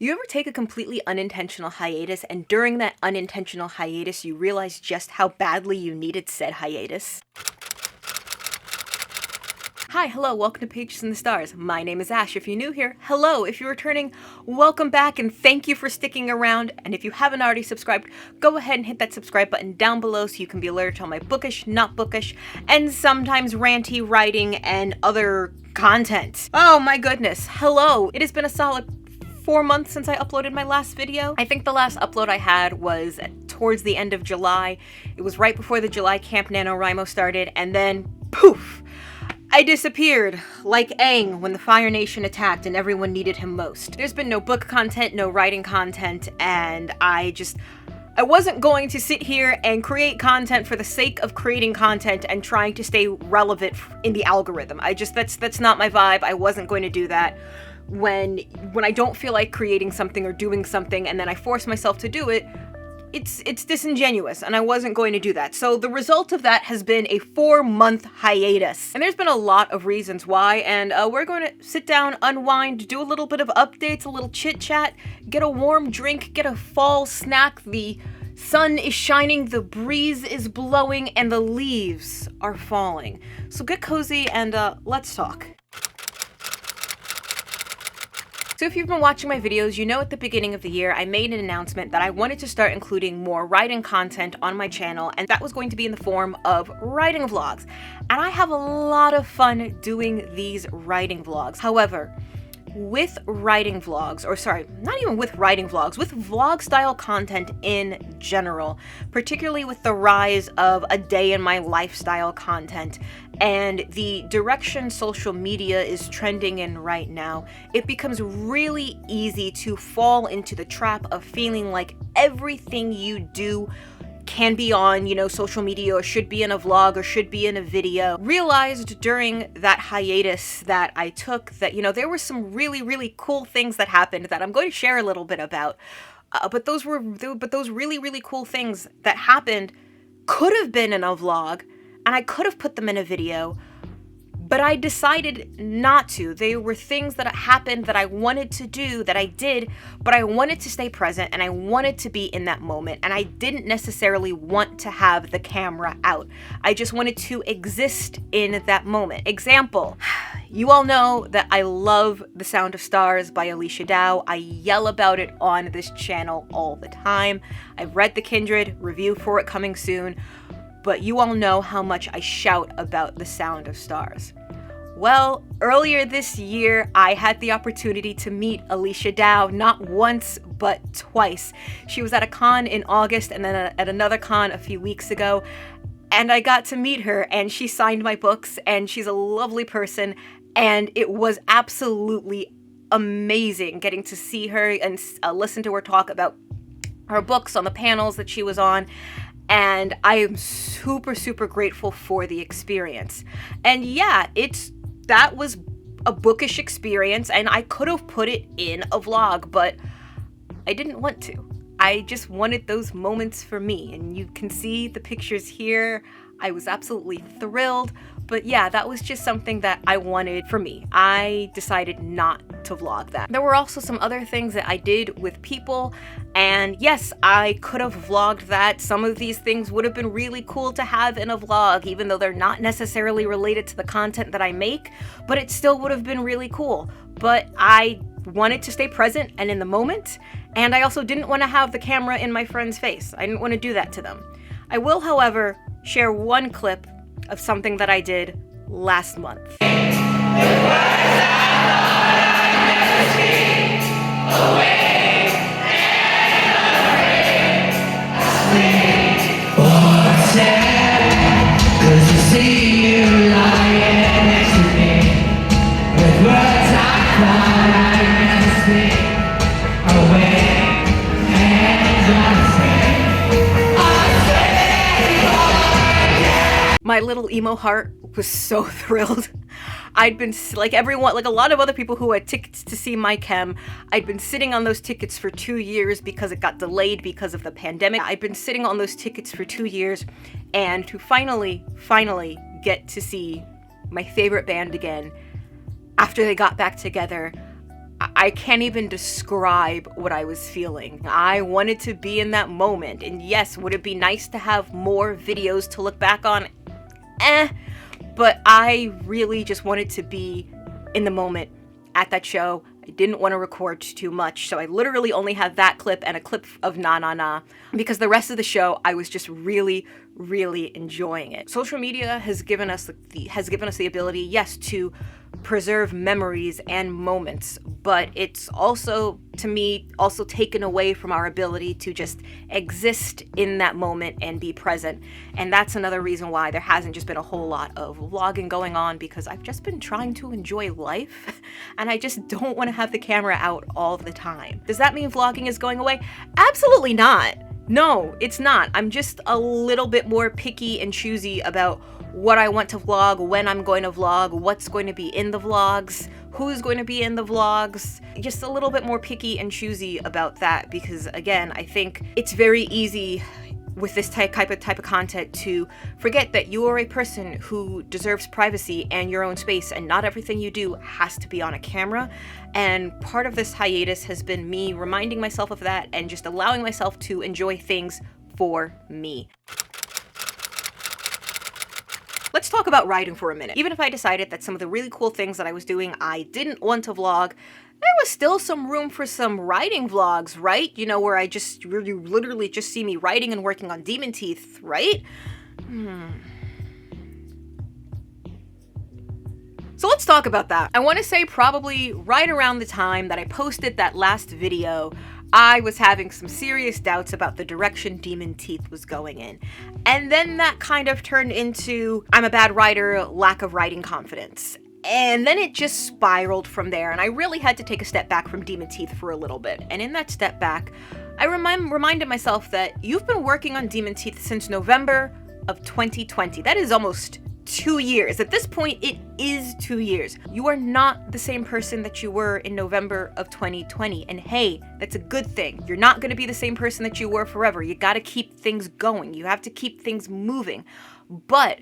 You ever take a completely unintentional hiatus, and during that unintentional hiatus, you realize just how badly you needed said hiatus? Hi, hello, welcome to Pages in the Stars. My name is Ash. If you're new here, hello. If you're returning, welcome back, and thank you for sticking around. And if you haven't already subscribed, go ahead and hit that subscribe button down below so you can be alerted to all my bookish, not bookish, and sometimes ranty writing and other content. Oh my goodness, hello. It has been a solid 4 months since I uploaded my last video. I think the last upload I had was towards the end of July. It was right before the July Camp Nanowrimo started, and then poof! I disappeared, like Aang when the Fire Nation attacked and everyone needed him most. There's been no book content, no writing content, and I wasn't going to sit here and create content for the sake of creating content and trying to stay relevant in the algorithm. That's not my vibe. I wasn't going to do that. When I don't feel like creating something or doing something and then I force myself to do it, it's disingenuous, and I wasn't going to do that. So the result of that has been a 4-month hiatus. And there's been a lot of reasons why, and we're going to sit down, unwind, do a little bit of updates, a little chit-chat, get a warm drink, get a fall snack. The sun is shining, the breeze is blowing, and the leaves are falling. So get cozy and let's talk. So if you've been watching my videos, you know at the beginning of the year I made an announcement that I wanted to start including more writing content on my channel, and that was going to be in the form of writing vlogs. And I have a lot of fun doing these writing vlogs. However, with writing vlogs, or sorry, not even with writing vlogs, with vlog style content in general, particularly with the rise of a day in my lifestyle content and the direction social media is trending in right now, it becomes really easy to fall into the trap of feeling like everything you do can be on, social media, or should be in a vlog, or should be in a video. Realized during that hiatus that I took that, there were some really, really cool things that happened that I'm going to share a little bit about. But those really, really cool things that happened could have been in a vlog, and I could have put them in a video, but I decided not to. They were things that happened that I wanted to do, that I did, but I wanted to stay present and I wanted to be in that moment, and I didn't necessarily want to have the camera out. I just wanted to exist in that moment. Example, you all know that I love The Sound of Stars by Alicia Dow. I yell about it on this channel all the time. I've read The Kindred, review for it coming soon, but you all know how much I shout about The Sound of Stars. Well, earlier this year, I had the opportunity to meet Alicia Dow, not once, but twice. She was at a con in August and then at another con a few weeks ago, and I got to meet her, and she signed my books, and she's a lovely person, and it was absolutely amazing getting to see her and listen to her talk about her books on the panels that she was on. And I am super, super grateful for the experience. And yeah, that was a bookish experience, and I could have put it in a vlog, but I didn't want to. I just wanted those moments for me, and you can see the pictures here. I was absolutely thrilled, but yeah, that was just something that I wanted for me. I decided not to vlog that. There were also some other things that I did with people, and yes, I could have vlogged that. Some of these things would have been really cool to have in a vlog, even though they're not necessarily related to the content that I make, but it still would have been really cool. But I wanted to stay present and in the moment, and I also didn't want to have the camera in my friend's face. I didn't want to do that to them. I will, however, share one clip of something that I did last month. My little emo heart was so thrilled. I'd been, like everyone, like a lot of other people who had tickets to see my chem, I'd been sitting on those tickets for 2 years because it got delayed because of the pandemic. I'd been sitting on those tickets for 2 years, and to finally get to see my favorite band again after they got back together, I can't even describe what I was feeling. I wanted to be in that moment. And yes, would it be nice to have more videos to look back on? But I really just wanted to be in the moment at that show. I didn't want to record too much, so I literally only had that clip and a clip of Na Na Na, because the rest of the show I was just really enjoying it. Social media has given us the ability, yes, to preserve memories and moments, but it's also, to me, also taken away from our ability to just exist in that moment and be present. And that's another reason why there hasn't just been a whole lot of vlogging going on, because I've just been trying to enjoy life and I just don't want to have the camera out all the time. Does that mean vlogging is going away? Absolutely not. No, it's not. I'm just a little bit more picky and choosy about what I want to vlog, when I'm going to vlog, what's going to be in the vlogs, who's going to be in the vlogs. Just a little bit more picky and choosy about that, because again, I think it's very easy with this type of content to forget that you are a person who deserves privacy and your own space, and not everything you do has to be on a camera. And part of this hiatus has been me reminding myself of that and just allowing myself to enjoy things for me. Let's talk about writing for a minute. Even if I decided that some of the really cool things that I was doing I didn't want to vlog, there was still some room for some writing vlogs, right? You know, where I just really literally just see me writing and working on Demon Teeth, right? So let's talk about that. I want to say probably right around the time that I posted that last video, I was having some serious doubts about the direction Demon Teeth was going in. And then that kind of turned into, I'm a bad writer, lack of writing confidence. And then it just spiraled from there, and I really had to take a step back from Demon Teeth for a little bit. And in that step back, I reminded myself that you've been working on Demon Teeth since November of 2020. That is almost 2 years. At this point, it is 2 years. You are not the same person that you were in November of 2020. And hey, that's a good thing. You're not going to be the same person that you were forever. You got to keep things going. You have to keep things moving. But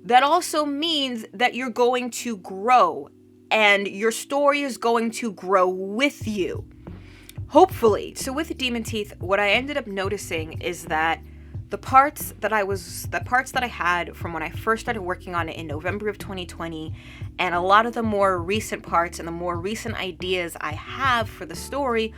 that also means that you're going to grow, and your story is going to grow with you. Hopefully. So with Demon Teeth, what I ended up noticing is that the parts that I had from when I first started working on it in November of 2020, and a lot of the more recent parts and the more recent ideas I have for the story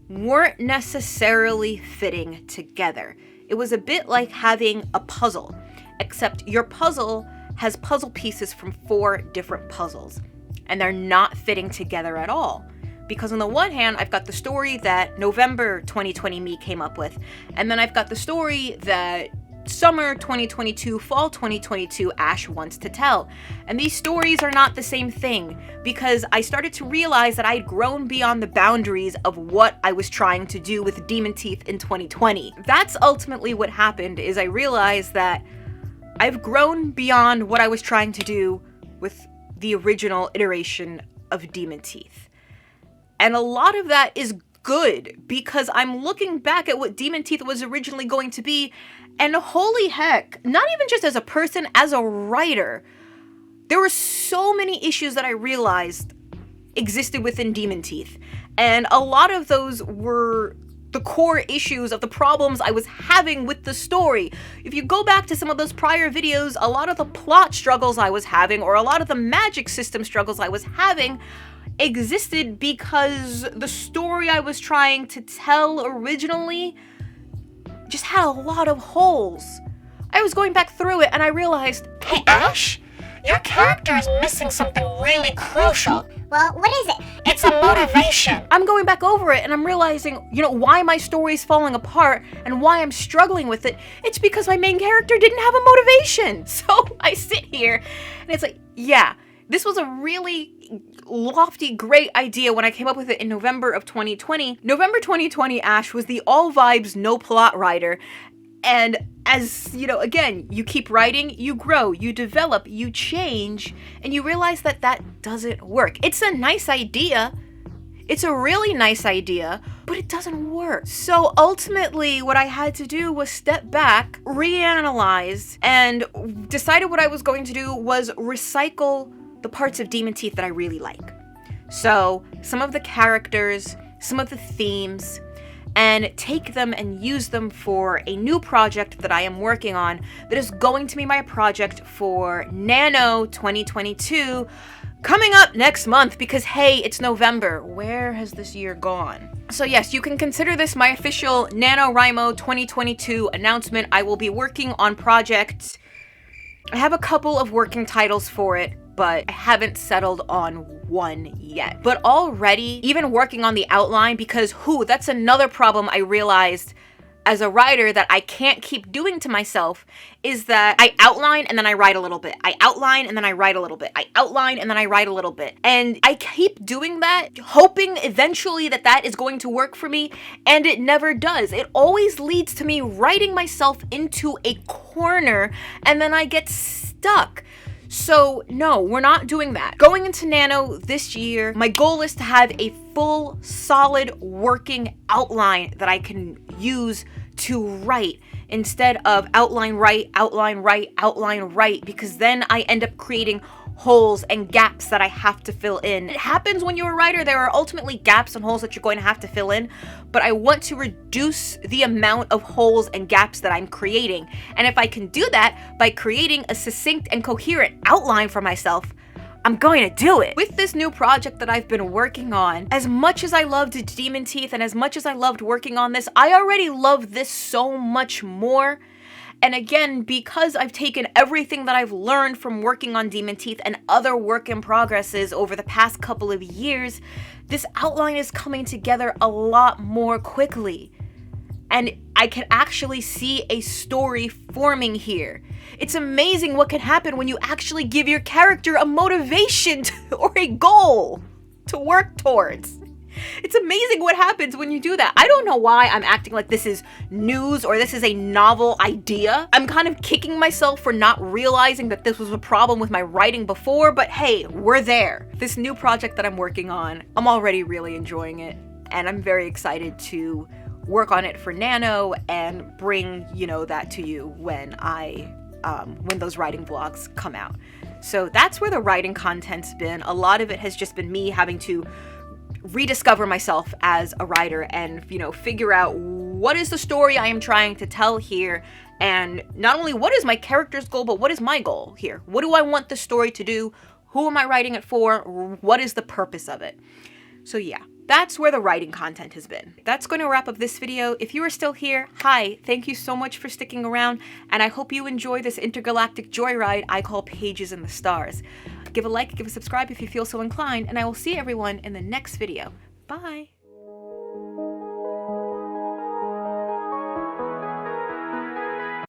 weren't necessarily fitting together. It was a bit like having a puzzle, except your puzzle has puzzle pieces from 4 different puzzles, and they're not fitting together at all. Because on the one hand, I've got the story that November 2020 me came up with, and then I've got the story that summer 2022, fall 2022 Ash wants to tell. And these stories are not the same thing, because I started to realize that I'd grown beyond the boundaries of what I was trying to do with Demon Teeth in 2020. That's ultimately what happened, is I realized that I've grown beyond what I was trying to do with the original iteration of Demon Teeth. And a lot of that is good, because I'm looking back at what Demon Teeth was originally going to be, and holy heck, not even just as a person, as a writer, there were so many issues that I realized existed within Demon Teeth. And a lot of those were the core issues of the problems I was having with the story. If you go back to some of those prior videos, a lot of the plot struggles I was having, or a lot of the magic system struggles I was having, existed because the story I was trying to tell originally just had a lot of holes. I was going back through it and I realized, hey Ash, your character is missing something really crucial. Well, what is it? It's a motivation. I'm going back over it and I'm realizing, why my story is falling apart and why I'm struggling with it. It's because my main character didn't have a motivation. So I sit here and it's like, yeah, this was a really lofty, great idea when I came up with it in November of 2020. November 2020 Ash was the all vibes, no plot writer. And as, again, you keep writing, you grow, you develop, you change, and you realize that that doesn't work. It's a nice idea. It's a really nice idea, but it doesn't work. So ultimately, what I had to do was step back, reanalyze, and decided what I was going to do was recycle the parts of Demon Teeth that I really like. So some of the characters, some of the themes, and take them and use them for a new project that I am working on that is going to be my project for Nano 2022 coming up next month because, hey, it's November. Where has this year gone? So yes, you can consider this my official Nanowrimo 2022 announcement. I will be working on projects. I have a couple of working titles for it, but I haven't settled on one yet. But already, even working on the outline, because that's another problem I realized as a writer that I can't keep doing to myself, is that I outline and then I write a little bit. I outline and then I write a little bit. I outline and then I write a little bit. And I keep doing that, hoping eventually that is going to work for me, and it never does. It always leads to me writing myself into a corner, and then I get stuck. So no, we're not doing that. Going into Nano this year, my goal is to have a full, solid, working outline that I can use to write instead of outline, write, because then I end up creating holes and gaps that I have to fill in. It happens when you're a writer. There are ultimately gaps and holes that you're going to have to fill in, but I want to reduce the amount of holes and gaps that I'm creating. And if I can do that by creating a succinct and coherent outline for myself, I'm going to do it. With this new project that I've been working on, as much as I loved Demon Teeth and as much as I loved working on this, I already love this so much more. And again, because I've taken everything that I've learned from working on Demon Teeth and other work in progresses over the past couple of years, this outline is coming together a lot more quickly. And I can actually see a story forming here. It's amazing what can happen when you actually give your character a motivation or a goal to work towards. It's amazing what happens when you do that. I don't know why I'm acting like this is news or this is a novel idea. I'm kind of kicking myself for not realizing that this was a problem with my writing before, but hey, we're there. This new project that I'm working on, I'm already really enjoying it, and I'm very excited to work on it for Nano and bring, that to you when when those writing vlogs come out. So that's where the writing content's been. A lot of it has just been me having to rediscover myself as a writer and, figure out what is the story I am trying to tell here, and not only what is my character's goal, but what is my goal here? What do I want the story to do? Who am I writing it for? What is the purpose of it? So yeah, that's where the writing content has been. That's going to wrap up this video. If you are still here, hi, thank you so much for sticking around, and I hope you enjoy this intergalactic joyride I call Pages in the Stars. Give a like, give a subscribe if you feel so inclined, and I will see everyone in the next video. Bye!